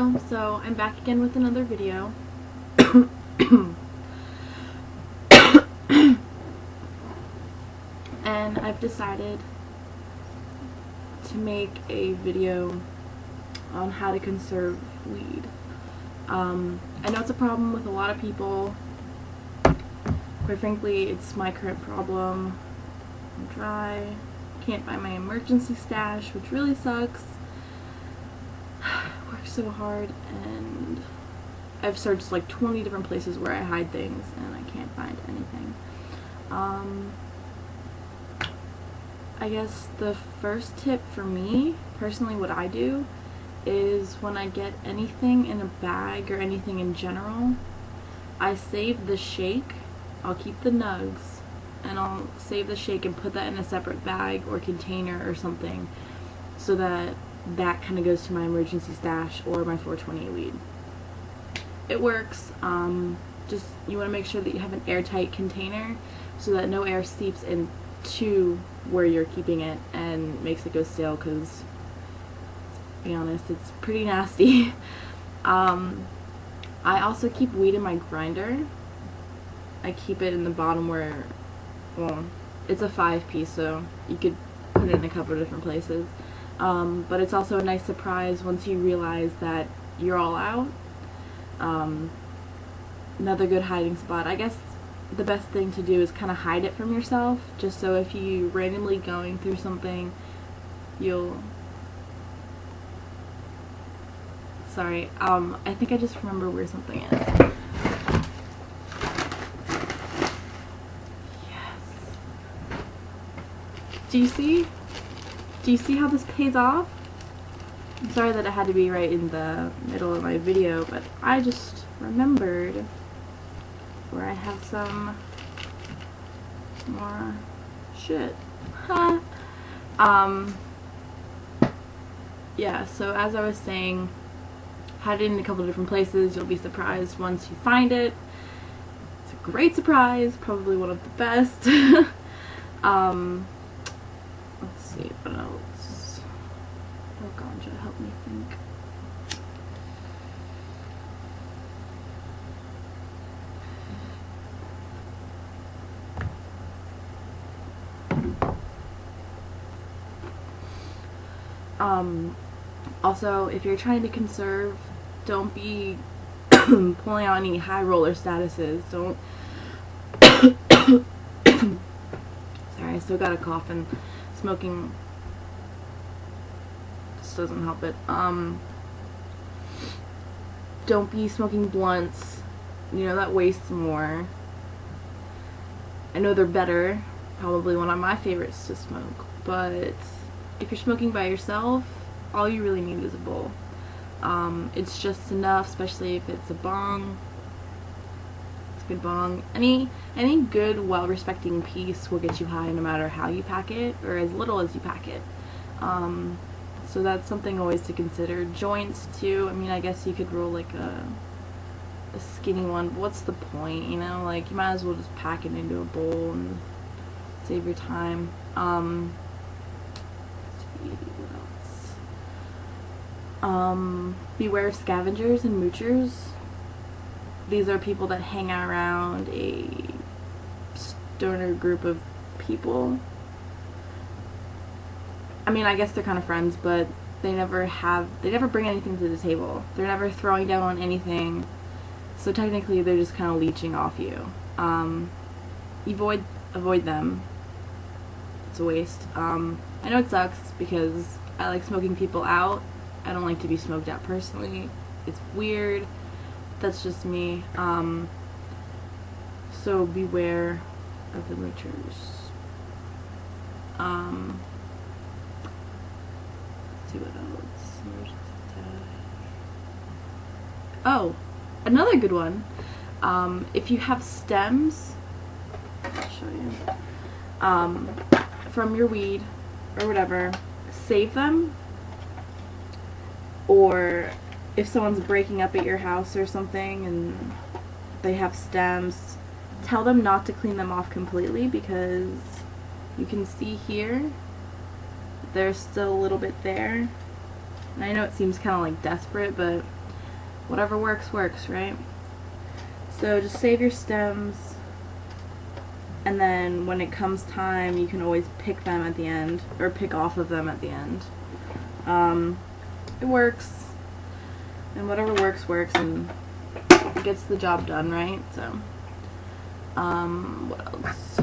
Hello, so I'm back again with another video. And I've decided to make a video on how to conserve weed. I know it's a problem with a lot of people. Quite frankly, it's my current problem. I'm dry, can't find my emergency stash, which really sucks. Work so hard, and I've searched like 20 different places where I hide things and I can't find anything. I guess the first tip for me, personally, what I do is when I get anything in a bag or anything in general, I save the shake. I'll keep the nugs and I'll save the shake and put that in a separate bag or container or something, so that kind of goes to my emergency stash or my 420 weed. It works. Just you want to make sure that you have an airtight container so that no air seeps into where you're keeping it and makes it go stale, because to be honest, it's pretty nasty. I also keep weed in my grinder. I keep it in the bottom where, well, it's a 5-piece, so you could put it in a couple of different places. But it's also a nice surprise once you realize that you're all out. Another good hiding spot. I guess the best thing to do is kind of hide it from yourself, just so if you randomly going through something, you'll... Sorry, I think I just remember where something is. Yes. Do you see? Do you see how this pays off? I'm sorry that it had to be right in the middle of my video, but I just remembered where I have some more shit. Huh. Yeah, so as I was saying, hide it in a couple of different places. You'll be surprised once you find it. It's a great surprise, probably one of the best. Let's see, what else? Oh, ganja, help me think. Also, if you're trying to conserve, don't be pulling out any high roller statuses. Don't sorry, I still got a cough, and smoking just doesn't help it. Don't be smoking blunts. You know, that wastes more. I know they're better, probably one of my favorites to smoke, but if you're smoking by yourself, all you really need is a bowl. It's just enough, especially if it's a bong. It's a good bong. Any good, well-respecting piece will get you high no matter how you pack it, or as little as you pack it. So that's something always to consider. Joints too. I mean, I guess you could roll like a skinny one, but what's the point, you know? Like, you might as well just pack it into a bowl and save your time. Beware of scavengers and moochers. These are people that hang around a stoner group of people. I mean, I guess they're kind of friends, but they never bring anything to the table. They're never throwing down on anything, so technically they're just kind of leeching off you. Avoid them. It's a waste. I know it sucks because I like smoking people out. I don't like to be smoked out personally. It's weird. That's just me. So beware of the moochers. Let's see what else. Oh, another good one. If you have stems, I'll show you. From your weed or whatever, save them. Or if someone's breaking up at your house or something and they have stems, tell them not to clean them off completely, because you can see here there's still a little bit there. And I know it seems kind of like desperate, but whatever works, works, right? So just save your stems, and then when it comes time, you can always pick them at the end, or pick off of them at the end. It works, and whatever works, works, and it gets the job done, right? So, what else?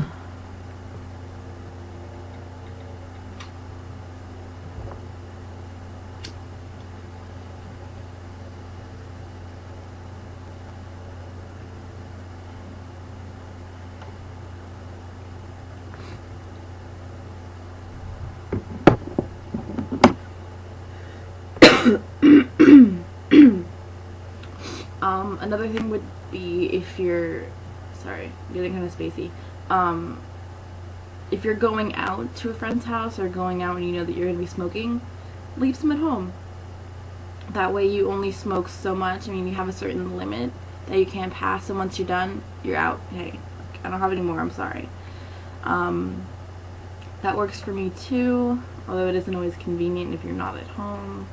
Another thing would be if you're, sorry, I'm getting kind of spacey. If you're going out to a friend's house or going out and you know that you're going to be smoking, leave some at home. That way you only smoke so much. I mean, you have a certain limit that you can't pass, and once you're done, you're out. Hey, I don't have any more, I'm sorry. That works for me too, although it isn't always convenient if you're not at home.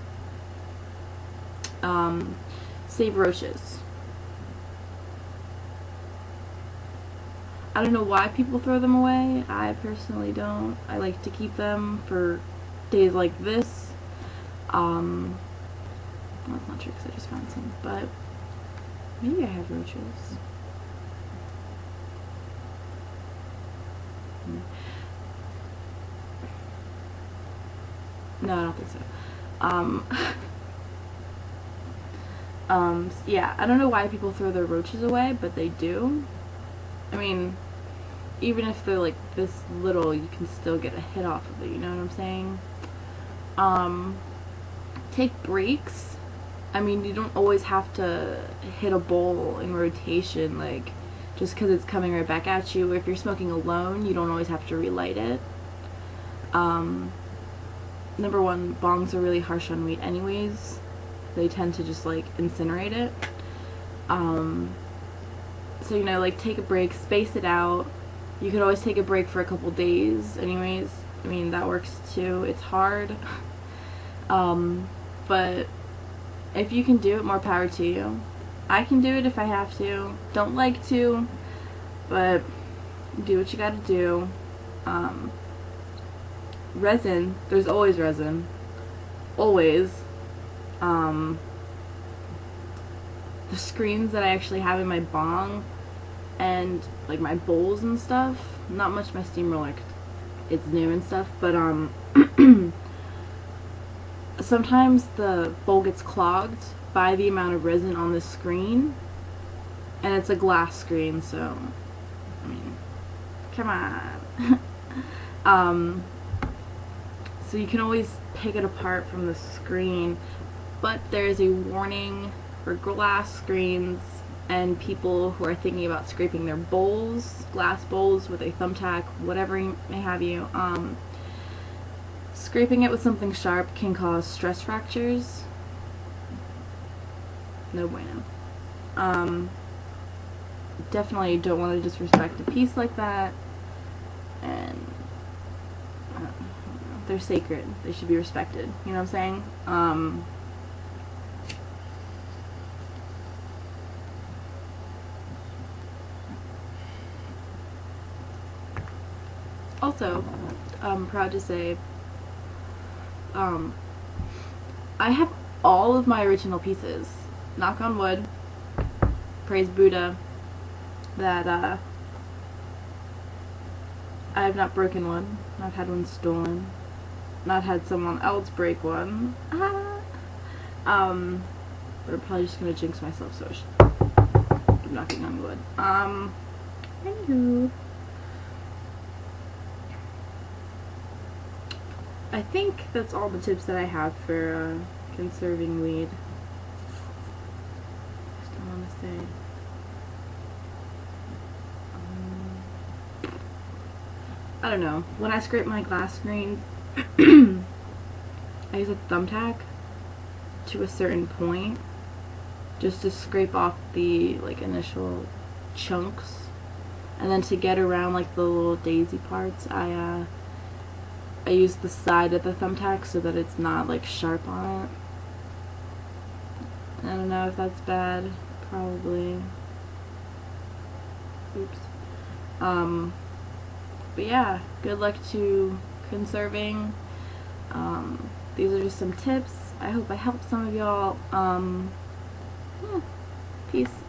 Save roaches. I don't know why people throw them away. I personally don't. I like to keep them for days like this. Well, that's not true because I just found some, but maybe I have roaches. No, I don't think so. Yeah, I don't know why people throw their roaches away, but they do. I mean, even if they're like this little, you can still get a hit off of it, you know what I'm saying? Take breaks. I mean, you don't always have to hit a bowl in rotation, like, just because it's coming right back at you. If you're smoking alone, you don't always have to relight it. Number one, bongs are really harsh on weed anyways. They tend to just, like, incinerate it. So, you know, like, take a break, space it out. You could always take a break for a couple days anyways. I mean, that works too. It's hard. But if you can do it, more power to you. I can do it if I have to. Don't like to, but do what you gotta do. Resin. There's always resin. Always. The screens that I actually have in my bong and like my bowls and stuff, not much my steamroller, it's new and stuff, but sometimes the bowl gets clogged by the amount of resin on the screen, and it's a glass screen, so I mean, come on. So you can always pick it apart from the screen, but there is a warning for glass screens and people who are thinking about scraping their bowls, glass bowls with a thumbtack, whatever you may have you. Scraping it with something sharp can cause stress fractures. No bueno. Definitely don't want to disrespect a piece like that, and they're sacred. They should be respected. You know what I'm saying? Also, I'm proud to say, I have all of my original pieces. Knock on wood. Praise Buddha. That, I have not broken one. Not had one stolen. Not had someone else break one. But I'm probably just gonna jinx myself, so I should keep knocking on wood. Anywho. I think that's all the tips that I have for conserving weed. I still want to say. I don't know. When I scrape my glass screens, I use a thumbtack to a certain point, just to scrape off the like initial chunks, and then to get around like the little daisy parts, I use the side of the thumbtack so that it's not like sharp on it. I don't know if that's bad. Probably. Oops. But yeah, good luck to conserving. These are just some tips. I hope I helped some of y'all. Yeah. Peace.